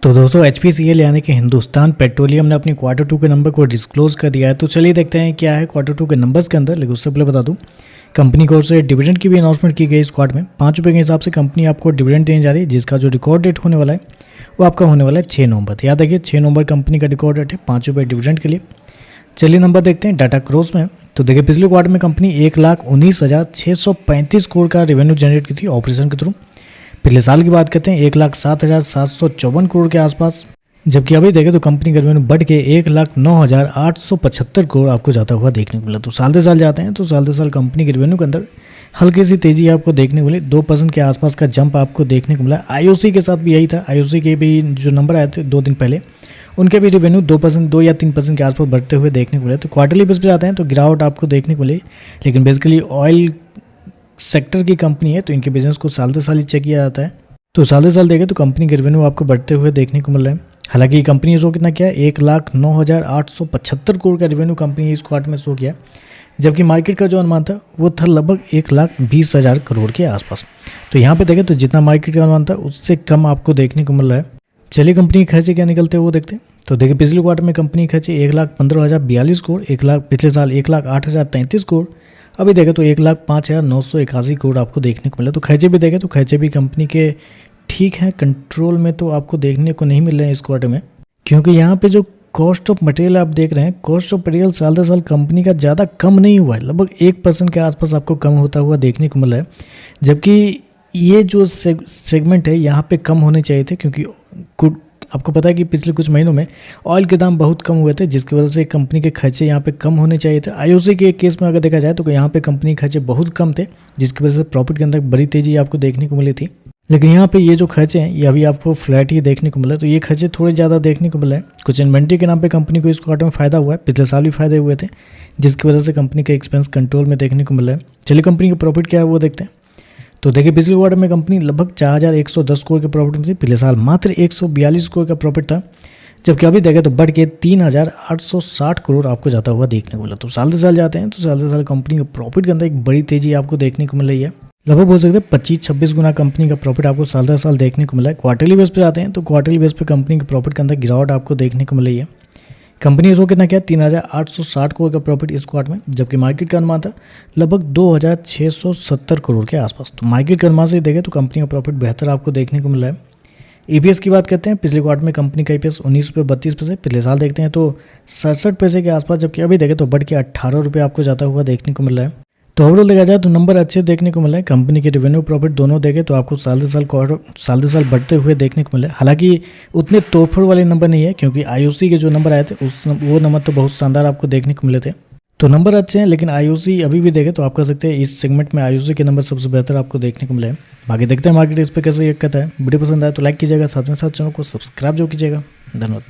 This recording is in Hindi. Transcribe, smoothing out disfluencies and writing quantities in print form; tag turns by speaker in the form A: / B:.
A: तो दोस्तों HPCL यानी कि हिंदुस्तान पेट्रोलियम ने अपनी Q2 के नंबर को डिस्क्लोज कर दिया है। तो चलिए देखते हैं क्या है Q2 के नंबर्स के अंदर। लेकिन उससे पहले बता दूं, कंपनी की ओर से डिविडेंड की भी अनाउंसमेंट की गई इस क्वार्टर में। 5 रुपये के हिसाब से कंपनी आपको डिविडेंड देने जा रही है, जिसका जो रिकॉर्ड डेट होने वाला है वो आपका होने वाला है 6 नवंबर। तो याद रखिए 6 नवंबर कंपनी का रिकॉर्ड डेट है 5 रुपये डिविडेंड के लिए। चलिए नंबर देखते हैं डाटा क्रॉस में। तो देखिए पिछले क्वार्टर में कंपनी 1,19,635 करोड़ का रेवेन्यू जनरेट की थी ऑपरेशन के थ्रू। पिछले साल की बात करते हैं 1,07,754 करोड़ के आसपास, जबकि अभी देखें तो कंपनी का रेवेन्यू बढ़ के 1,09,875 करोड़ आपको जाता हुआ देखने को मिला। तो साल दे साल जाते हैं तो साल दे साल कंपनी के रेवेन्यू के अंदर हल्की सी तेजी आपको देखने को मिली। 2% के आसपास का जंप आपको देखने को मिला। आईओसी के साथ भी यही था। आईओसी के भी जो नंबर आए थे 2 दिन पहले, उनके भी रेवेन्यू 2% या 3% के आसपास बढ़ते हुए देखने को मिले। तो क्वार्टरली बेस पे जाते हैं तो गिरावट आपको देखने को मिली, लेकिन बेसिकली ऑयल सेक्टर की कंपनी है तो इनके बिजनेस को साल दे साल ही चेक किया जाता है। तो साल दे साल देखें तो कंपनी के रेवेन्यू आपको बढ़ते हुए देखने को मिल रहा है। हालांकि कंपनी ने शो कितना किया, 1,09,875 करोड़ का रेवेन्यू कंपनी इस क्वार्टर में शो किया, जबकि मार्केट का जो अनुमान था वो था लगभग 1,20,000 करोड़ के आसपास। तो यहाँ पे देखें तो जितना मार्केट का अनुमान था उससे कम आपको देखने को मिल रहा है। चलिए कंपनी के खर्चे क्या निकलते हैं वो देखते हैं। तो देखिए पिछले क्वार्टर में कंपनी के खर्चे 1,15,042 करोड़, पिछले साल 1,08,033 करोड़, अभी देखें तो 1,05,981 करोड़ आपको देखने को मिला। तो खर्चे भी देखें तो खर्चे भी कंपनी के ठीक है, कंट्रोल में तो आपको देखने को नहीं मिल रहे हैं इस क्वार्टर में, क्योंकि यहाँ पे जो कॉस्ट ऑफ मटेरियल आप देख रहे हैं, कॉस्ट ऑफ मटेरियल साल दर साल कंपनी का ज़्यादा कम नहीं हुआ है, लगभग 1% के आसपास आपको कम होता हुआ देखने को मिला है। जबकि ये जो सेगमेंट है यहाँ पे कम होने चाहिए थे, क्योंकि आपको पता है कि पिछले कुछ महीनों में ऑयल के दाम बहुत कम हुए थे, जिसकी वजह से कंपनी के खर्चे यहाँ पे कम होने चाहिए थे। आईओसी के केस में अगर देखा जाए तो यहाँ पे कंपनी के खर्चे बहुत कम थे, जिसकी वजह से प्रॉफिट के अंदर बड़ी तेजी आपको देखने को मिली थी। लेकिन यहाँ पे ये जो खर्चे हैं ये अभी आपको फ्लैट ही देखने को मिला। तो ये खर्चे थोड़े ज़्यादा देखने को मिला है। कुछ इन्वेंट्री के नाम पे कंपनी को इस क्वार्टर में फ़ायदा हुआ है, पिछले साल भी फायदे हुए थे, जिसकी वजह से कंपनी का एक्सपेंस कंट्रोल में देखने को मिला है। चलिए कंपनी का प्रॉफिट क्या है वो देखते हैं। तो देखिए पिछले क्वार्टर में कंपनी लगभग 4,110 करोड़ के प्रॉफिट में थी। पिछले साल मात्र 142 करोड़ का प्रॉफिट था, जबकि अभी देखें तो बढ़ के 3,860 करोड़ आपको जाता हुआ देखने को मिला। तो साल दे साल जाते हैं तो साल दे साल कंपनी का प्रॉफिट के अंदर एक बड़ी तेजी आपको देखने को मिल रही है। लगभग बोल सकते हैं 25-26 गुना कंपनी का प्रॉफिट आपको साल दर साल देखने को मिला है। क्वार्टरली बेस पे जाते हैं तो क्वार्टरली बेस पे कंपनी के प्रॉफिट के अंदर गिरावट आपको देखने को मिल रही है। कंपनी ने शो कितना किया, 3,860 करोड़ का प्रॉफिट इस क्वार्टर में, जबकि मार्केट का अनुमान था लगभग 2,670 करोड़ के आसपास। तो मार्केट के अनुमान से देखें तो कंपनी का प्रॉफिट बेहतर आपको देखने को मिल रहा है। ईपीएस की बात करते हैं, पिछले क्वार्टर में कंपनी का ईपीएस 19.32 पिछले साल देखते हैं तो 67 पैसे के आसपास, जबकि अभी देखें तो बढ़ के 18 रुपये आपको जाता हुआ देखने को मिल रहा है। तो ओवरऑल देखा जाए तो नंबर अच्छे देखने को मिला है। कंपनी के रेवेन्यू प्रॉफिट दोनों देखें तो आपको साल दे साल बढ़ते हुए देखने को मिले। हालांकि उतने तोड़फोड़ वाले नंबर नहीं है, क्योंकि आईओसी के जो नंबर आए थे वो नंबर तो बहुत शानदार आपको देखने को मिले थे। तो नंबर अच्छे हैं, लेकिन आईओसी अभी भी देखें तो आप कह सकते हैं इस सेगमेंट में आईओसी के नंबर सबसे बेहतर आपको देखने को मिले हैं। बाकी देखते हैं मार्केट इस पर कैसे रिएक्ट करता है। वीडियो पसंद आए तो लाइक कीजिएगा, साथ में साथ चैनल को सब्सक्राइब जो कीजिएगा। धन्यवाद।